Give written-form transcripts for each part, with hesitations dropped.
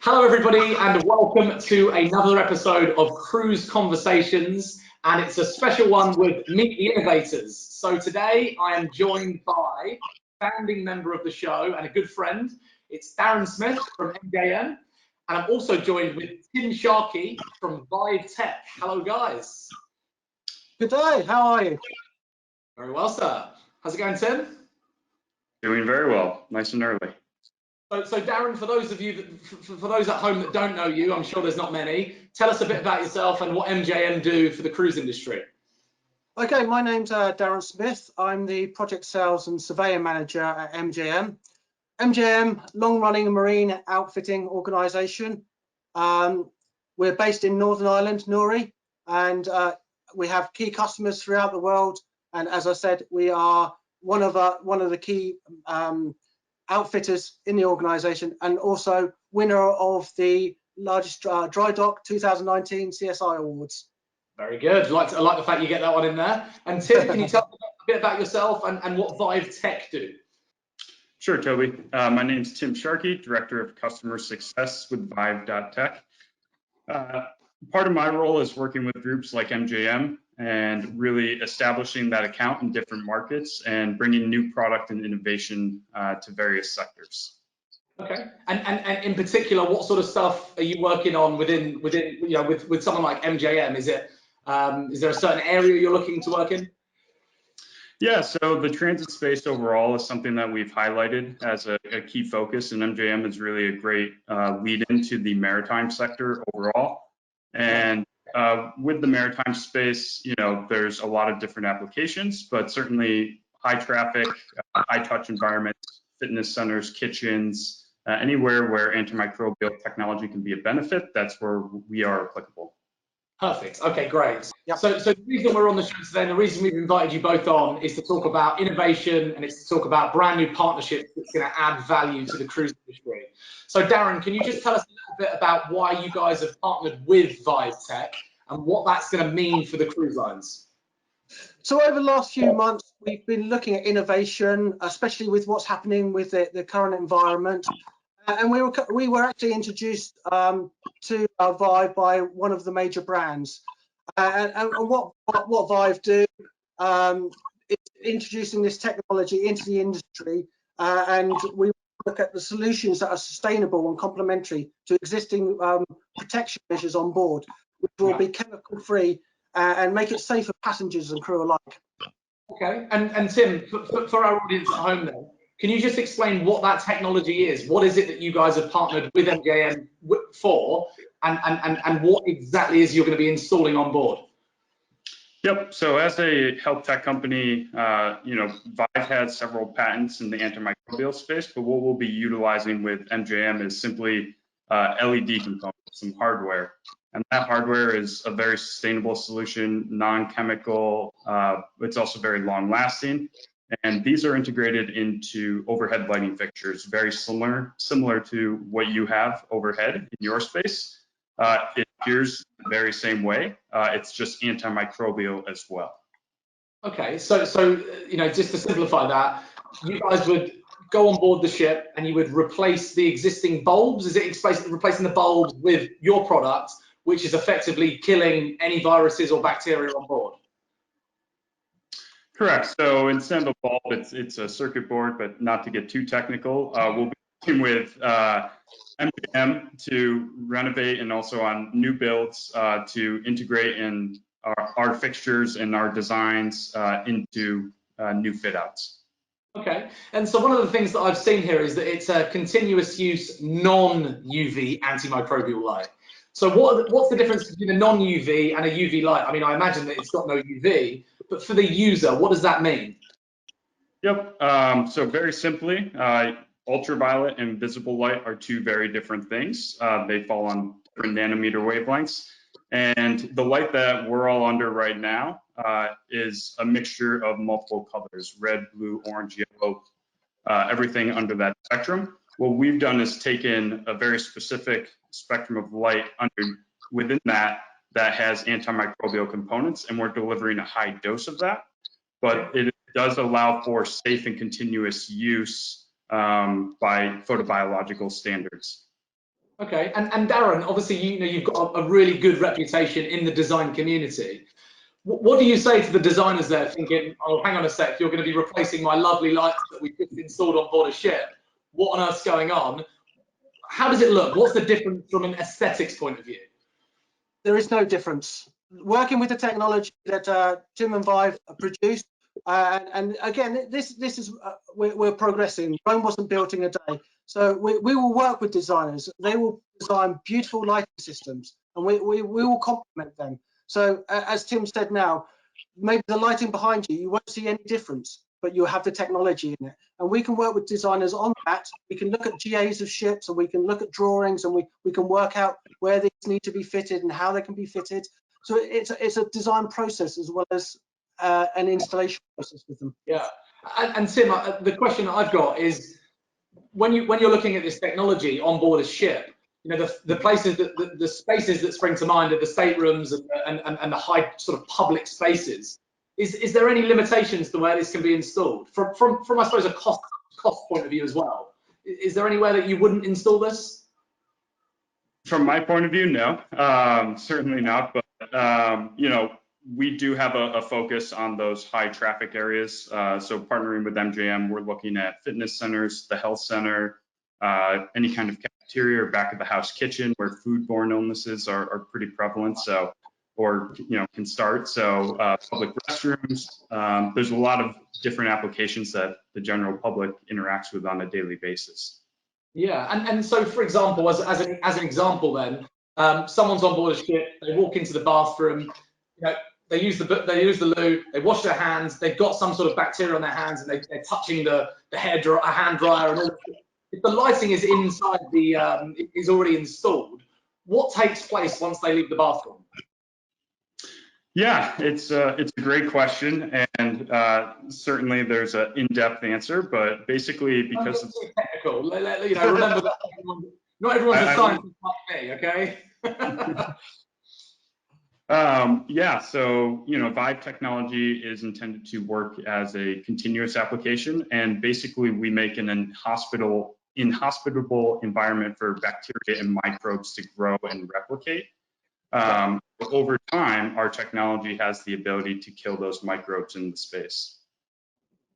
Hello everybody and welcome to another episode of Cruise Conversations, and it's a special one with Meet the Innovators. So today I am joined by a founding member of the show and a good friend. It's Darren Smith from MJM, and I'm also joined with Tim Sharkey from VYV Tech. Hello guys. Good day, how are you? Very well, sir. How's it going, Tim? Doing very well, nice and early. So Darren, for those of you for those at home that don't know you, I'm sure there's not many, tell us a bit about yourself and what MJM do for the cruise industry. Okay, my name's Darren Smith. I'm the Project Sales and Surveyor Manager at MJM. MJM, long-running marine outfitting organisation. We're based in Northern Ireland, Newry, and we have key customers throughout the world. And as I said, we are one of the key outfitters in the organisation, and also winner of the largest dry dock 2019 CSI awards. Very good. I like the fact you get that one in there. And Tim, can you tell us a bit about yourself and what VYV Tech do? Sure, Toby. My name's Tim Sharkey, Director of Customer Success with VYV.Tech. Part of my role is working with groups like MJM and really establishing that account in different markets and bringing new product and innovation to various sectors. Okay, and in particular, what sort of stuff are you working on within with someone like MJM? Is there a certain area you're looking to work in? Yeah, so the transit space overall is something that we've highlighted as a key focus, and MJM is really a great lead into the maritime sector overall. And with the maritime space, there's a lot of different applications, but certainly high traffic, high touch environments, fitness centers, kitchens, anywhere where antimicrobial technology can be a benefit, that's where we are applicable. Perfect. Okay, great. Yep. So the reason we're on the show today, and the reason we've invited you both on, is to talk about innovation, and it's to talk about brand new partnerships that's going to add value to the cruise industry. So Darren, can you just tell us a little bit about why you guys have partnered with VYV Tech and what that's going to mean for the cruise lines? So over the last few months, we've been looking at innovation, especially with what's happening with the current environment. And we were actually introduced to VYV by one of the major brands. And what VYV do is introducing this technology into the industry, and we look at the solutions that are sustainable and complementary to existing protection measures on board, which will be chemical free and make it safe for passengers and crew alike. Okay, and Tim, for our audience at home then, can you just explain what that technology is? What is it that you guys have partnered with MJM for, and what exactly is you're going to be installing on board? Yep. So as a health tech company, VYV has several patents in the antimicrobial space, but what we'll be utilizing with MJM is simply LED components, some hardware. And that hardware is a very sustainable solution, non-chemical. It's also very long lasting. And these are integrated into overhead lighting fixtures, very similar to what you have overhead in your space. It appears the very same way. It's just antimicrobial as well. Okay, so just to simplify that, you guys would go on board the ship and you would replace the existing bulbs. Is it replacing the bulbs with your product, which is effectively killing any viruses or bacteria on board? Correct. So instead of a bulb, it's a circuit board, but not to get too technical. We'll be working with MJM to renovate and also on new builds to integrate in our fixtures and our designs into new fit outs. Okay. And so one of the things that I've seen here is that it's a continuous use non-UV antimicrobial light. So what's the difference between a non-UV and a UV light? I mean, I imagine that it's got no UV, but for the user, what does that mean? Yep. So very simply, ultraviolet and visible light are two very different things. They fall on different nanometer wavelengths. And the light that we're all under right now is a mixture of multiple colors, red, blue, orange, yellow, everything under that spectrum. What we've done is taken a very specific spectrum of light within that has antimicrobial components, and we're delivering a high dose of that. But it does allow for safe and continuous use by photobiological standards. Okay, and Darren, obviously, you've got a really good reputation in the design community. What do you say to the designers there thinking, oh, hang on a sec, you're going to be replacing my lovely lights that we just installed on board a ship. What on earth's going on? How does it look? What's the difference from an aesthetics point of view? There is no difference. Working with the technology that MJM and VYV produced, and again, this is we're progressing. Rome wasn't built in a day, so we will work with designers. They will design beautiful lighting systems, and we will complement them. So as Tim said, now maybe the lighting behind you won't see any difference, but you have the technology in it, and we can work with designers on that. We can look at GAs of ships, and we can look at drawings, and we can work out where these need to be fitted and how they can be fitted. So it's a design process as well as an installation process with them. Yeah, and Tim, the question I've got is, when you're looking at this technology on board a ship, the places the spaces that spring to mind are the staterooms and the high sort of public spaces. Is there any limitations to where this can be installed from I suppose a cost point of view as well? Is there anywhere that you wouldn't install this? From my point of view, no, certainly not. But we do have a focus on those high traffic areas. So partnering with MJM, we're looking at fitness centers, the health center, any kind of cafeteria or back of the house kitchen where foodborne illnesses are pretty prevalent. So, or can start. So public restrooms. There's a lot of different applications that the general public interacts with on a daily basis. Yeah, and so for example, as an example, then someone's on board a ship, they walk into the bathroom, they use the loo, they wash their hands, they've got some sort of bacteria on their hands, and they're touching a hand dryer, and all. If the lighting is inside is already installed, what takes place once they leave the bathroom? Yeah, it's a great question, and certainly there's an in-depth answer, but basically because it's technical, remember that not everyone's a scientist like me, okay? Yeah, so VYV technology is intended to work as a continuous application, and basically we make an inhospitable environment for bacteria and microbes to grow and replicate. Over time, our technology has the ability to kill those microbes in the space.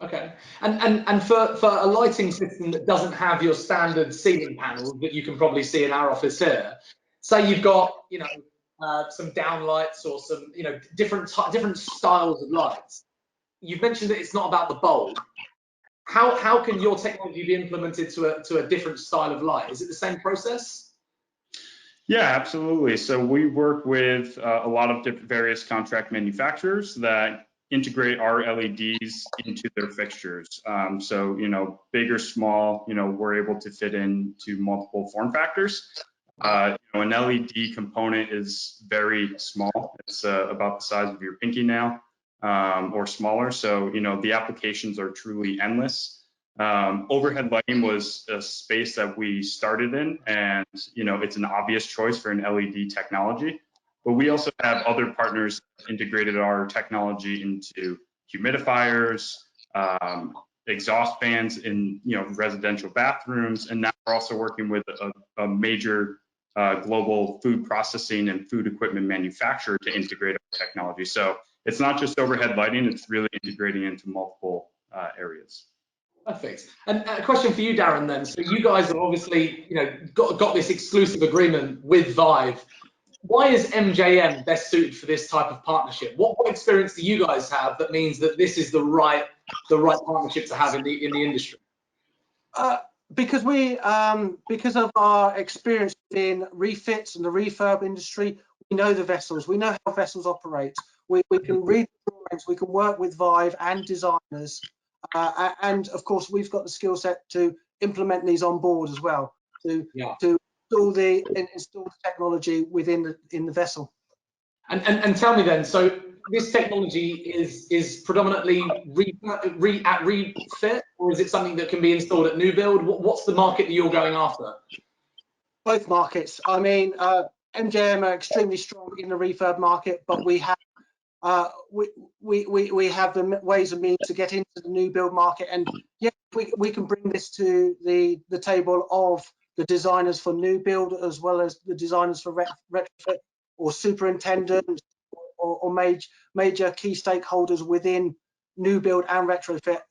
Okay, and for a lighting system that doesn't have your standard ceiling panels that you can probably see in our office here, say you've got some downlights or some different styles of lights. You've mentioned that it's not about the bulb. How can your technology be implemented to a different style of light? Is it the same process? Yeah, absolutely. So we work with a lot of various contract manufacturers that integrate our LEDs into their fixtures. So big or small, we're able to fit into multiple form factors. An LED component is very small. It's about the size of your pinky nail or smaller. So the applications are truly endless. Overhead lighting was a space that we started in, and it's an obvious choice for an LED technology. But we also have other partners that integrated our technology into humidifiers, exhaust fans in residential bathrooms, and now we're also working with a major global food processing and food equipment manufacturer to integrate our technology. So it's not just overhead lighting; it's really integrating into multiple areas. Perfect. And a question for you, Darren, then. So you guys have obviously, got this exclusive agreement with VYV. Why is MJM best suited for this type of partnership? What experience do you guys have that means that this is the right partnership to have in the industry? Because of our experience in refits and the refurb industry, we know the vessels. We know how vessels operate. We can read the drawings. We can work with VYV and designers. And of course, we've got the skill set to implement these on board as well, to install the technology within the vessel. And tell me then, so this technology is predominantly refit, or is it something that can be installed at new build? What's the market that you're going after? Both markets. I mean, MJM are extremely strong in the refurb market, but we have we have the ways and means to get into the new build market, and yeah, we can bring this to the table of the designers for new build as well as the designers for retrofit, or superintendents, or major key stakeholders within new build and retrofit.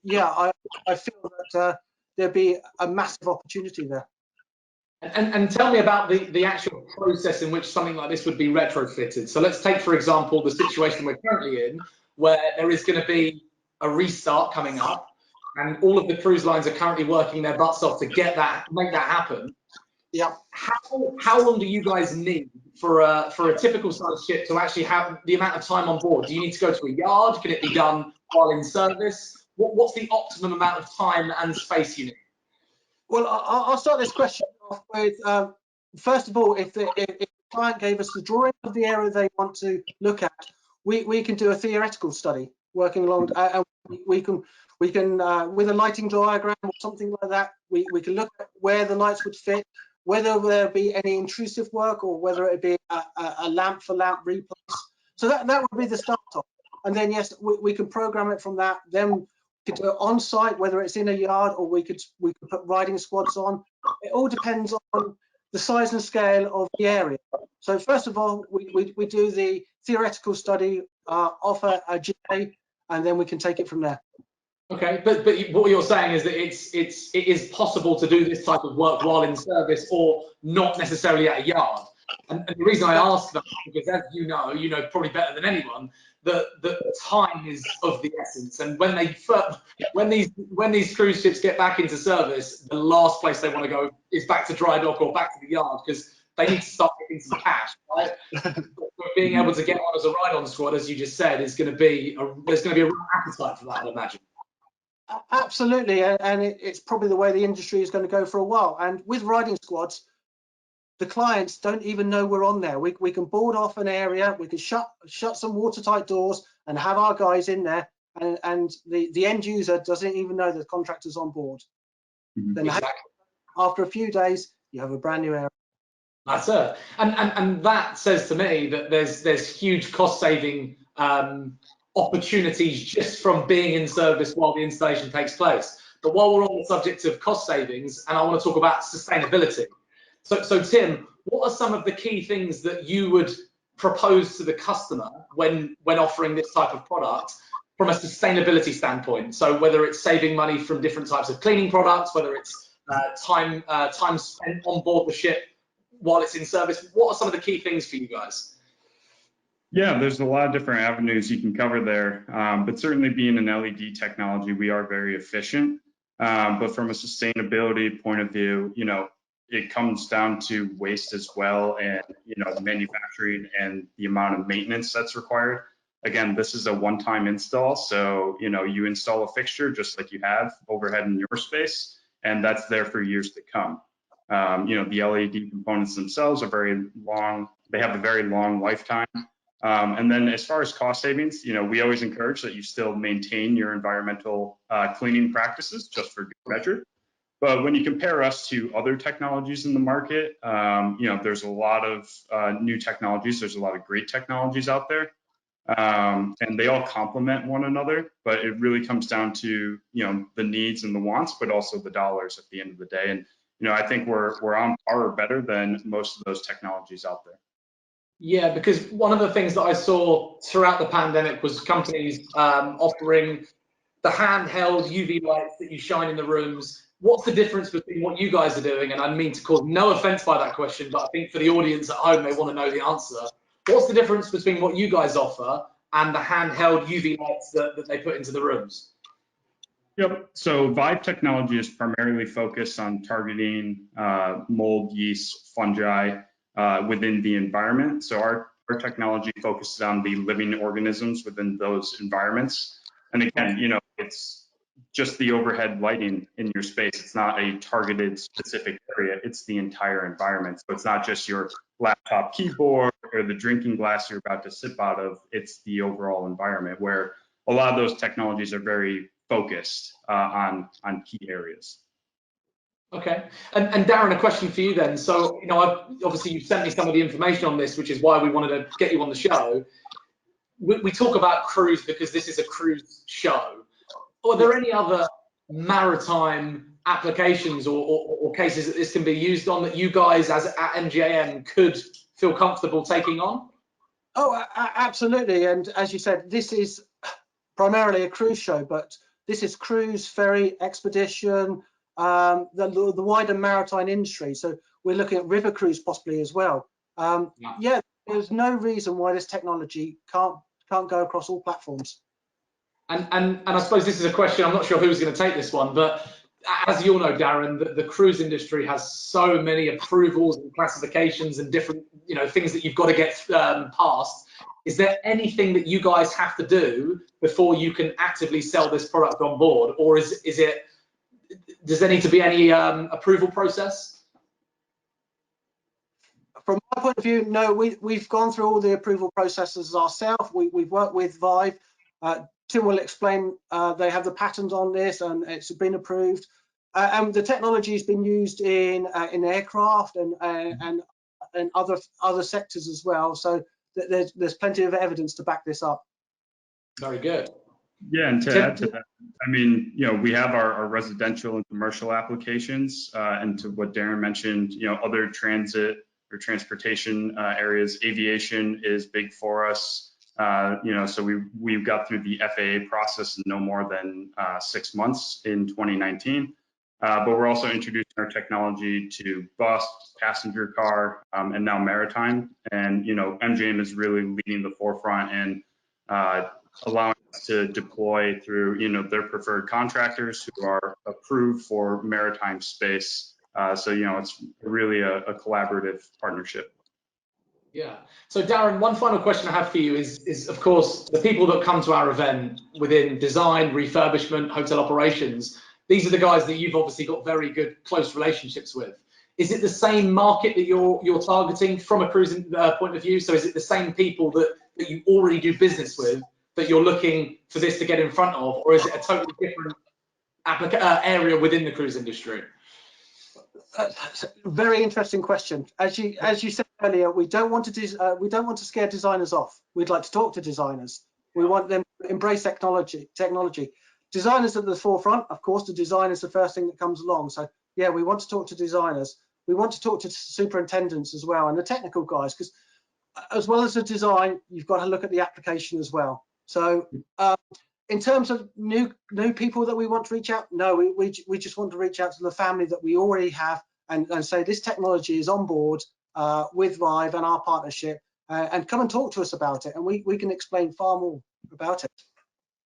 Yeah, I feel that there'd be a massive opportunity there. And tell me about the actual process in which something like this would be retrofitted. So let's take, for example, the situation we're currently in, where there is going to be a restart coming up, and all of the cruise lines are currently working their butts off to make that happen. Yeah. How long do you guys need for a typical size ship to actually have the amount of time on board? Do you need to go to a yard? Can it be done while in service? What's the optimum amount of time and space you need? Well, I'll start this question off with, first of all, if the client gave us the drawing of the area they want to look at, we can do a theoretical study working along, and we can with a lighting diagram or something like that, we can look at where the lights would fit, whether there be any intrusive work, or whether it be a lamp for lamp replace. So that would be the start of, and then yes, we can program it from that. Then we could do it on site, whether it's in a yard, or we could put riding squads on. It all depends on the size and scale of the area. So first of all, we do the theoretical study, offer a GA, and then we can take it from there. Okay, but what you're saying is that it is possible to do this type of work while in service, or not necessarily at a yard. And the reason I ask that is because, as you know probably better than anyone, that time is of the essence. And when these cruise ships get back into service, the last place they want to go is back to dry dock or back to the yard, because they need to start getting some cash, right? But being able to get on as a ride-on squad, as you just said, is going to be there's going to be a real appetite for that, I'd imagine. Absolutely, and it's probably the way the industry is going to go for a while. And with riding squads, the clients don't even know we're on there. We can board off an area, we can shut some watertight doors and have our guys in there, and the end user doesn't even know the contractor's on board. Then exactly. After a few days, you have a brand new area. That's it. And that says to me that there's huge cost saving opportunities just from being in service while the installation takes place. But while we're on the subject of cost savings, and I want to talk about sustainability. So Tim, what are some of the key things that you would propose to the customer when offering this type of product from a sustainability standpoint? So whether it's saving money from different types of cleaning products, whether it's time spent on board the ship while it's in service, what are some of the key things for you guys? Yeah, there's a lot of different avenues you can cover there, but certainly being an LED technology, we are very efficient. But from a sustainability point of view, it comes down to waste as well, and manufacturing and the amount of maintenance that's required. Again, this is a one-time install, so you install a fixture just like you have overhead in your space, and that's there for years to come. The LED components themselves are very long; they have a very long lifetime. And then as far as cost savings, we always encourage that you still maintain your environmental cleaning practices just for good measure. But when you compare us to other technologies in the market, there's a lot of new technologies. There's a lot of great technologies out there, and they all complement one another. But it really comes down to the needs and the wants, but also the dollars at the end of the day. And I think we're on par or better than most of those technologies out there. Yeah, because one of the things that I saw throughout the pandemic was companies offering the handheld UV lights that you shine in the rooms. What's the difference between what you guys are doing? And I mean to cause no offense by that question, but I think for the audience at home, they want to know the answer. What's the difference between what you guys offer and the handheld UV lights that they put into the rooms? Yep. So VYV technology is primarily focused on targeting mold, yeast, fungi within the environment. So our technology focuses on the living organisms within those environments. And again, it's just the overhead lighting in your space. It's not a targeted specific area. It's the entire environment. So it's not just your laptop keyboard or the drinking glass you're about to sip out of. It's the overall environment, where a lot of those technologies are very focused on key areas. Okay, and Darren, a question for you then. So, obviously you've sent me some of the information on this, which is why we wanted to get you on the show. We talk about cruise because this is a cruise show. Are there any other maritime applications or cases that this can be used on that you guys as at MJM could feel comfortable taking on? Oh, absolutely. And as you said, this is primarily a cruise show, but this is cruise, ferry, expedition, the wider maritime industry. So we're looking at river cruise possibly as well. Yeah, there's no reason why this technology can't go across all platforms. And I suppose this is a question, I'm not sure who's going to take this one, but as you all know, Darren, the cruise industry has so many approvals and classifications and different, things that you've got to get past. Is there anything that you guys have to do before you can actively sell this product on board, or does there need to be any approval process? From my point of view, no, we've gone through all the approval processes ourselves. We've worked with VYV. Tim will explain, they have the patent on this and it's been approved. And the technology has been used in aircraft and other sectors as well. So there's plenty of evidence to back this up. Very good. Yeah, and to add to that, I mean, we have our residential and commercial applications, and to what Darren mentioned, other transit or transportation areas, aviation is big for us. So we've got through the FAA process in no more than 6 months in 2019. But we're also introducing our technology to bus, passenger car, and now maritime. And MJM is really leading the forefront and allowing us to deploy through their preferred contractors who are approved for maritime space. So it's really a collaborative partnership. Yeah. So Darren, one final question I have for you is of course the people that come to our event within design, refurbishment, hotel operations. These are the guys that you've obviously got very good, close relationships with. Is it the same market that you're targeting from a cruising point of view? So is it the same people that you already do business with that you're looking for this to get in front of, or is it a totally different area within the cruise industry? Very interesting question. As you said earlier, we don't want to scare designers off. We'd like to talk to designers. We want them to embrace technology. Designers at the forefront, of course. The design is the first thing that comes along. So yeah, we want to talk to designers. We want to talk to superintendents as well and the technical guys, because as well as the design, you've got to look at the application as well. So in terms of new people that we want to reach out, no, we just want to reach out to the family that we already have and say this technology is on board with VYV and our partnership, and come and talk to us about it, and we can explain far more about it.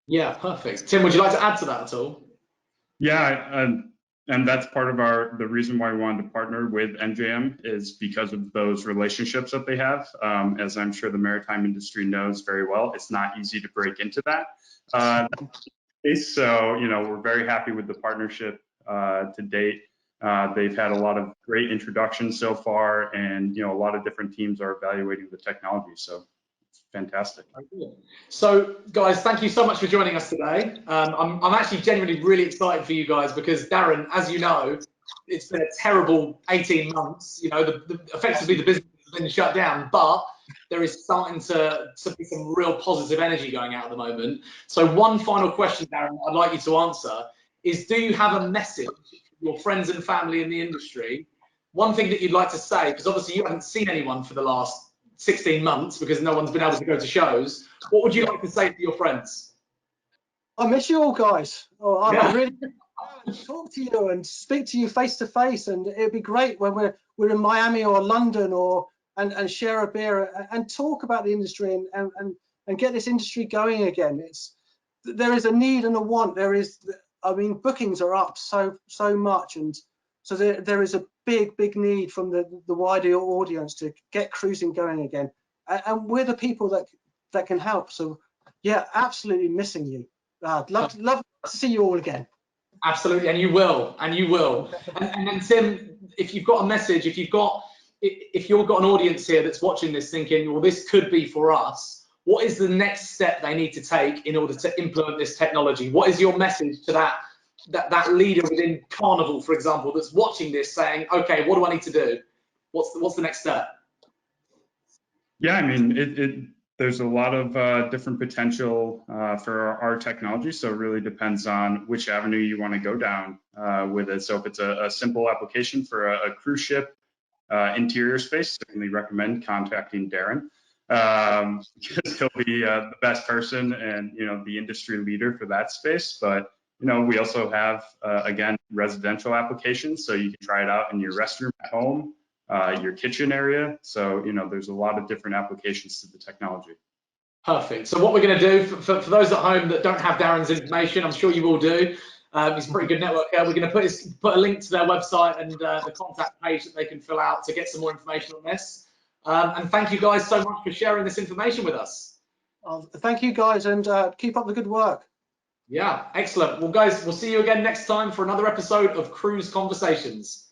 Yeah, perfect. Tim, would you like to add to that at all? Yeah, and that's part of the reason why we wanted to partner with MJM is because of those relationships that they have. As I'm sure the maritime industry knows very well, it's not easy to break into that. So, we're very happy with the partnership to date. They've had a lot of great introductions so far, and a lot of different teams are evaluating the technology. So it's fantastic. So, guys, thank you so much for joining us today. I'm actually genuinely really excited for you guys because, Darren, as you know, it's been a terrible 18 months. Effectively the business has been shut down, but there is starting to be some real positive energy going out at the moment. So one final question, Darren, I'd like you to answer is, do you have a message for your friends and family in the industry? One thing that you'd like to say, because obviously you haven't seen anyone for the last 16 months because no one's been able to go to shows. What would you like to say to your friends? I miss you all, guys. I really talk to you and speak to you face to face, and it'd be great when we're in Miami or London and share a beer and talk about the industry and get this industry going again. There is a need and a want. Bookings are up so much, and so there is a big need from the wider audience to get cruising going again, and we're the people that can help. So yeah, absolutely missing you. Love to see you all again. Absolutely, and you will. And then Tim, if you've got a message, if you've got an audience here that's watching this thinking, well, this could be for us, what is the next step they need to take in order to implement this technology? What is your message to that leader within Carnival, for example, that's watching this saying, okay, what do I need to do? What's the next step? Yeah, I mean, There's a lot of different potential for our technology, so it really depends on which avenue you want to go down with it. So if it's a simple application for a cruise ship interior space, certainly recommend contacting Darren, because he'll be the best person and the industry leader for that space. But we also have again residential applications, so you can try it out in your restroom at home. Your kitchen area. So, there's a lot of different applications to the technology. Perfect. So what we're going to do, for those at home that don't have Darren's information, I'm sure you all do. He's a pretty good networker. We're going to put a link to their website and the contact page that they can fill out to get some more information on this. And thank you guys so much for sharing this information with us. Thank you guys, and keep up the good work. Yeah, excellent. Well, guys, we'll see you again next time for another episode of Cruise Conversations.